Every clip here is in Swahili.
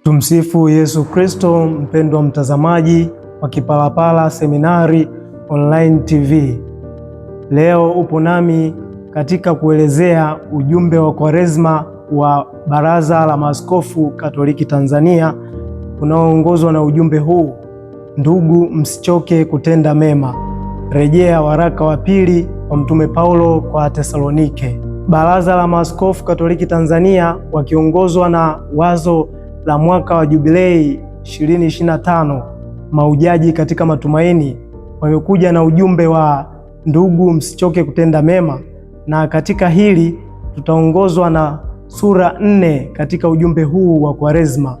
Tumsifu Yesu Kristo. Mpendwa mtazamaji wa Kipalapala Seminari Online TV, leo upo nami katika kuelezea ujumbe wa Kwaresma wa Baraza la Maaskofu Katoliki Tanzania unaoongozwa na ujumbe huu: ndugu, msichoke kutenda mema. Rejea waraka wa pili wa Mtume Paulo kwa Tesalonike. Baraza la Maaskofu Katoliki Tanzania wakiongozwa na wazo la mwaka wa Jubilei 2025 mahujaji katika matumaini, wamekuja na ujumbe wa ndugu, msichoke kutenda mema, na katika hili tutaongozwa na sura 4 katika ujumbe huu wa Kwaresma.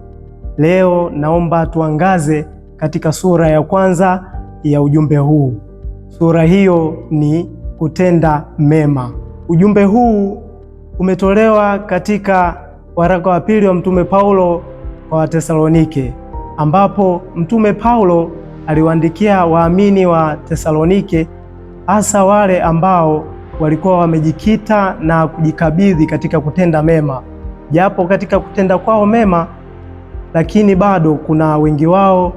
Leo naomba tuangaze katika sura ya kwanza ya ujumbe huu. Sura hiyo ni kutenda mema. Ujumbe huu umetolewa katika waraka wa pili wa Mtume Paulo kwa Tesalonike, ambapo Mtume Paulo aliwaandikia waamini wa Tesalonike, hasa wale ambao walikuwa wamejikita na kujikabidhi katika kutenda mema. Japo katika kutenda kwao mema, lakini bado kuna wengi wao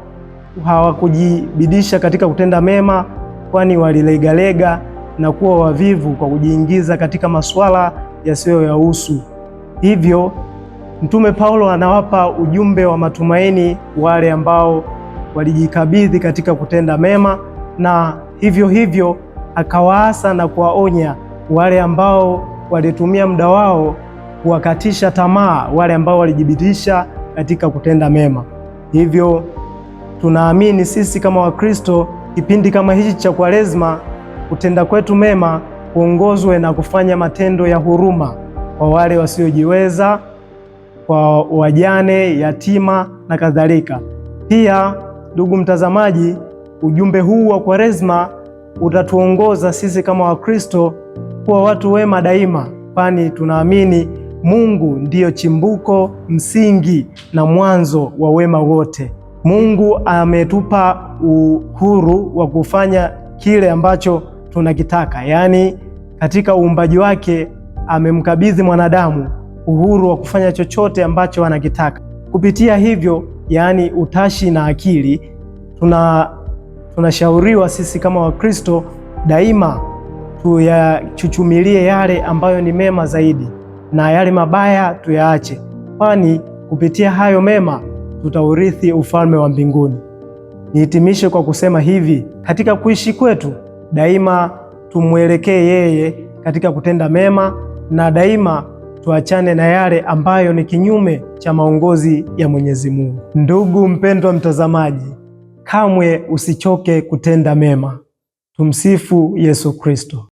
hawakujibidisha katika kutenda mema, kwani walilegalega na kuwa wavivu kwa kujiingiza katika masuala yasiyoyahusu. Hivyo Mtume Paulo anawapa ujumbe wa matumaini wale ambao walijikabidhi katika kutenda mema, na hivyo akawaasa na kuwaonya wale ambao walitumia muda wao kuwakatisha tamaa wale ambao walijibidisha katika kutenda mema. Hivyo tunaamini sisi kama Wakristo, kipindi kama hichi cha Kwaresma, kutenda kwetu mema kuongozwe na kufanya matendo ya huruma kwa wale wasiojiweza, kwa wajane, yatima na kadhalika. Pia ndugu mtazamaji, ujumbe huu wa Kwaresma utatuongoza sisi kama Wakristo kuwa watu wema daima, kwani tunaamini Mungu ndiyo chimbuko, msingi na mwanzo wa wema wote. Mungu ametupa uhuru wa kufanya kile ambacho tunakitaka, yaani katika uumbaji wake amemkabidhi mwanadamu uhuru wa kufanya chochote ambacho anakitaka. Kupitia hivyo, yaani utashi na akili, tunashauriwa sisi kama Wakristo daima tuyachuchumilie yale ambayo ni mema zaidi na yale mabaya tuyaache, kwani kupitia hayo mema tutaurithi ufalme wa mbinguni. Nihitimishe kwa kusema hivi: katika kuishi kwetu daima tumwelekee yeye katika kutenda mema, na daima tuachane na yale ambayo ni kinyume cha maongozi ya Mwenyezi Mungu. Ndugu mpendwa mtazamaji, kamwe usichoke kutenda mema. Tumsifu Yesu Kristo.